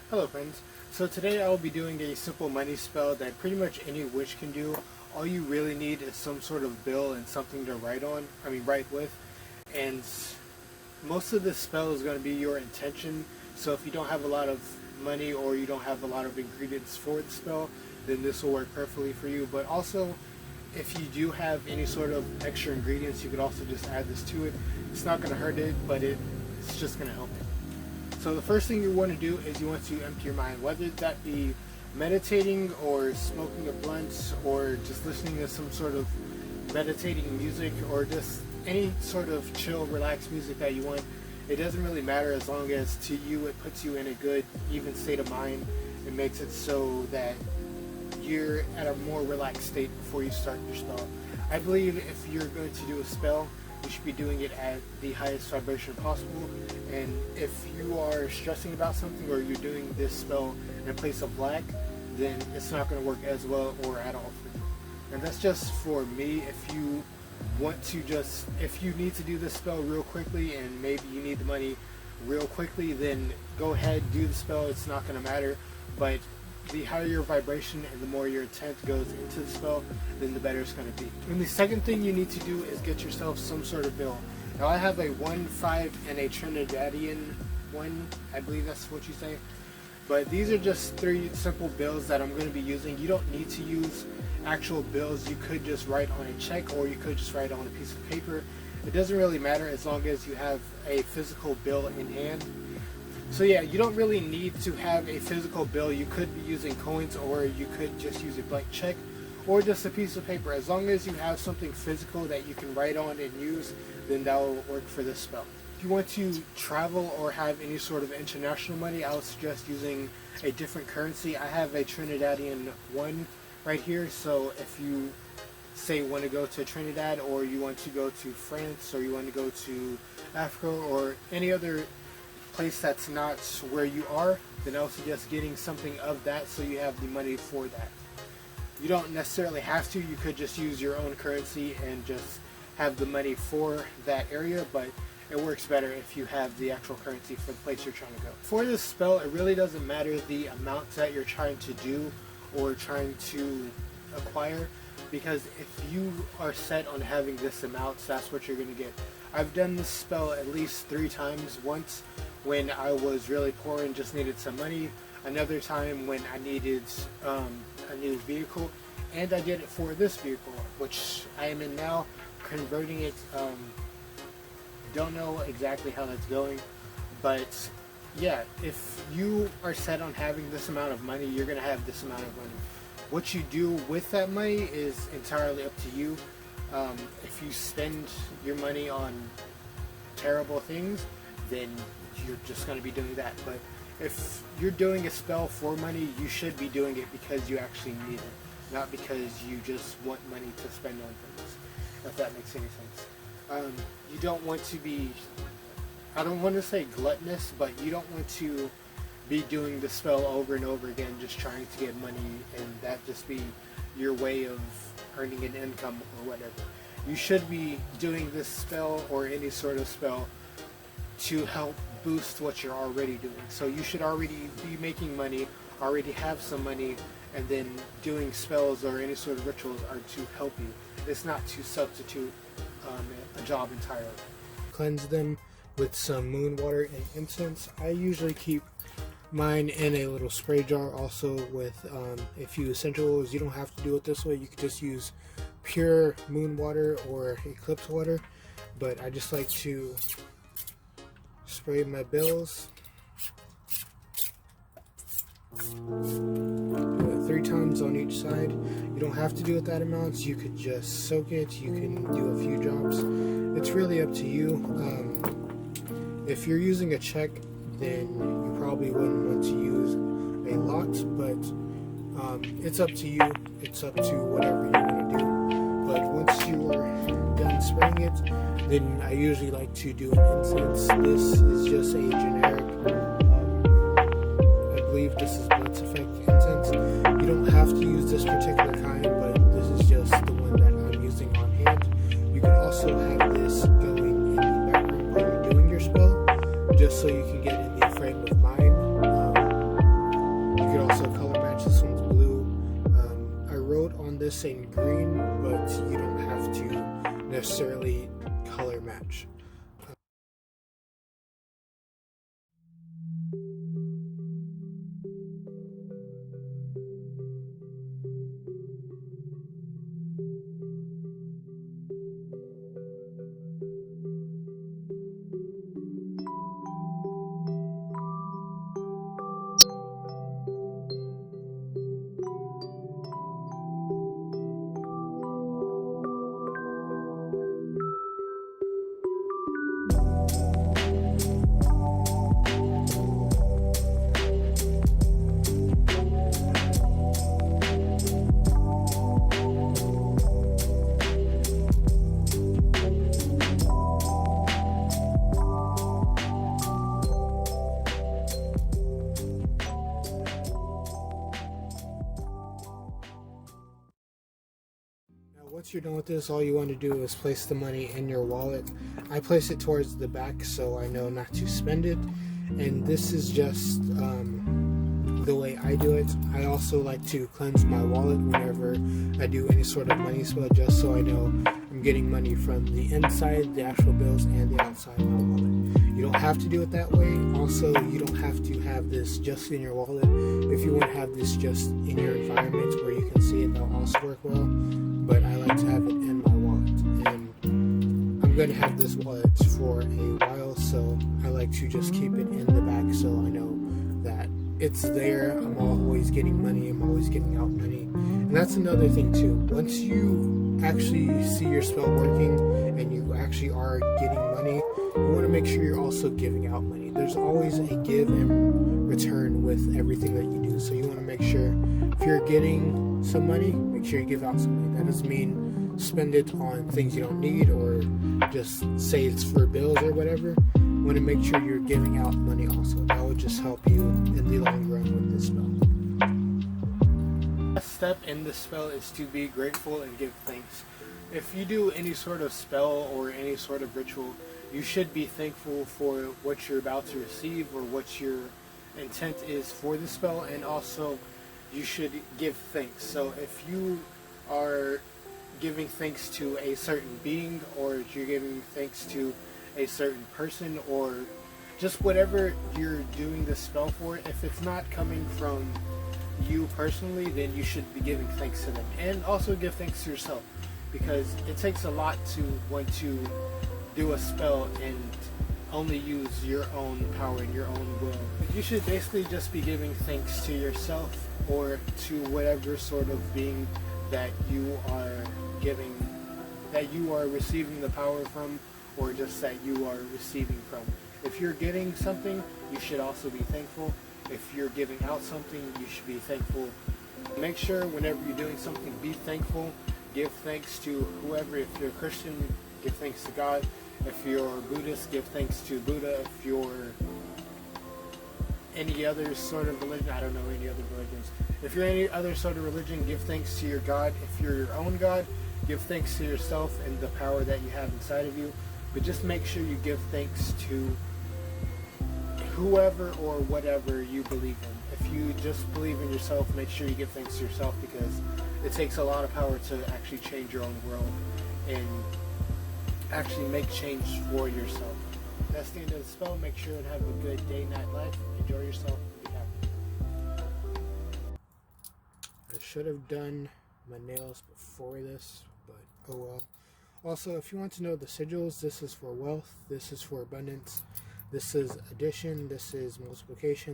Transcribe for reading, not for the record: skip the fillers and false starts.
Hello friends, so today I will be doing a simple money spell that pretty much any witch can do. All you really need is some sort of bill and something to write with, and most of this spell is going to be your intention. So if you don't have a lot of money or you don't have a lot of ingredients for the spell, then this will work perfectly for you. But also, if you do have any sort of extra ingredients, you could also just add this to it. It's not going to hurt it, but it's just going to help it. So the first thing you want to do is you want to empty your mind, whether that be meditating or smoking a blunt or just listening to some sort of meditating music or just any sort of chill, relaxed music that you want. It doesn't really matter as long as to you it puts you in a good, even state of mind. It makes it so that you're at a more relaxed state before you start your spell. I believe if you're going to do a spell, you should be doing it at the highest vibration possible. And if you are stressing about something or you're doing this spell in a place of black, then it's not going to work as well or at all for you. And that's just for me. If you need to do this spell real quickly and maybe you need the money real quickly, then go ahead, do the spell. It's not going to matter. But the higher your vibration and the more your intent goes into the spell, then the better it's going to be. And the second thing you need to do is get yourself some sort of bill. Now I have a 1, 5, and a Trinidadian 1, I believe that's what you say. But these are just 3 simple bills that I'm going to be using. You don't need to use actual bills. You could just write on a check or you could just write on a piece of paper. It doesn't really matter as long as you have a physical bill in hand. So yeah, you don't really need to have a physical bill. You could be using coins or you could just use a blank check or just a piece of paper. As long as you have something physical that you can write on and use, then that will work for this spell. If you want to travel or have any sort of international money, I would suggest using a different currency. I have a Trinidadian 1 right here, so if you say want to go to Trinidad or you want to go to France or you want to go to Africa or any other place that's not where you are, then I would suggest getting something of that so you have the money for that. You don't necessarily have to. You could just use your own currency and just have the money for that area, but it works better if you have the actual currency for the place you're trying to go. For this spell, it really doesn't matter the amount that you're trying to do or trying to acquire, because if you are set on having this amount, that's what you're going to get. I've done this spell at least 3 times. Once when I was really poor and just needed some money, another time when I needed a new vehicle, and I did it for this vehicle, which I am in now, converting it. Don't know exactly how that's going, but yeah, if you are set on having this amount of money, you're going to have this amount of money. What you do with that money is entirely up to you. If you spend your money on terrible things, then you're just going to be doing that. But if you're doing a spell for money, you should be doing it because you actually need it, not because you just want money to spend on things, if that makes any sense. You don't want to be, I don't want to say gluttonous, but you don't want to be doing the spell over and over again just trying to get money and that just be your way of earning an income or whatever. You should be doing this spell or any sort of spell to help boost what you're already doing. So you should already be making money, already have some money, and then doing spells or any sort of rituals are to help you. It's not to substitute a job entirely. Cleanse them with some moon water and incense. I usually keep mine in a little spray jar, also with a few essential oils. You don't have to do it this way. You could just use pure moon water or eclipse water, but I just like to spray my bills 3 times on each side. You don't have to do it that amount. You could just soak it. You can do a few drops. It's really up to you. If you're using a check, then you probably wouldn't want to use a lot, but it's up to you. It's up to whatever you want to do. But once you're done spraying it, then I usually like to do an incense. This is just a generic, I believe this is Blitz Effect incense. You don't have to use this particular kind, but this is just the one that I'm using on hand. You can also have this going in the background while you're doing your spell, just so you can get in the frame of mind this in green, but you don't have to necessarily color match. Once you're done with this, all you want to do is place the money in your wallet. I place it towards the back so I know not to spend it, and this is just the way I do it. I also like to cleanse my wallet whenever I do any sort of money spell, just so I know I'm getting money from the inside, the actual bills, and the outside of my wallet. You don't have to do it that way. Also, you don't have to have this just in your wallet. If you want to have this just in your environment where you can see it, that'll also work well. But I like to have it in my wallet, and I'm going to have this wallet for a while, so I like to just keep it in the back so I know that it's there. I'm always getting money, I'm always giving out money. And that's another thing too. Once you actually see your spell working and you actually are getting money, you want to make sure you're also giving out money. There's always a give and return with everything that you do, so you want to make sure if you're getting some money, make sure you give out some money. That doesn't mean spend it on things you don't need or just say it's for bills or whatever. You want to make sure you're giving out money also. That will just help you in the long run with this spell. The last step in this spell is to be grateful and give thanks. If you do any sort of spell or any sort of ritual, you should be thankful for what you're about to receive or what your intent is for the spell, and also you should give thanks. So if you are giving thanks to a certain being, or if you're giving thanks to a certain person, or just whatever you're doing the spell for, if it's not coming from you personally, then you should be giving thanks to them. And also give thanks to yourself, because it takes a lot to want to do a spell and only use your own power and your own will. You should basically just be giving thanks to yourself or to whatever sort of being that you are giving, that you are receiving the power from, or just that you are receiving from. If you're getting something, you should also be thankful. If you're giving out something, you should be thankful. Make sure whenever you're doing something, be thankful. Give thanks to whoever. If you're a Christian, give thanks to God. If you're Buddhist, give thanks to Buddha. If you're any other sort of religion, I don't know any other religions. If you're any other sort of religion, give thanks to your God. If you're your own God, give thanks to yourself and the power that you have inside of you. But just make sure you give thanks to whoever or whatever you believe in. If you just believe in yourself, make sure you give thanks to yourself, because it takes a lot of power to actually change your own world and actually make change for yourself. That's the end of the spell. Make sure and have a good day, night, life. Enjoy yourself and be happy. I should have done my nails before this, but oh well. Also, if you want to know the sigils, this is for wealth, this is for abundance, this is addition, this is multiplication.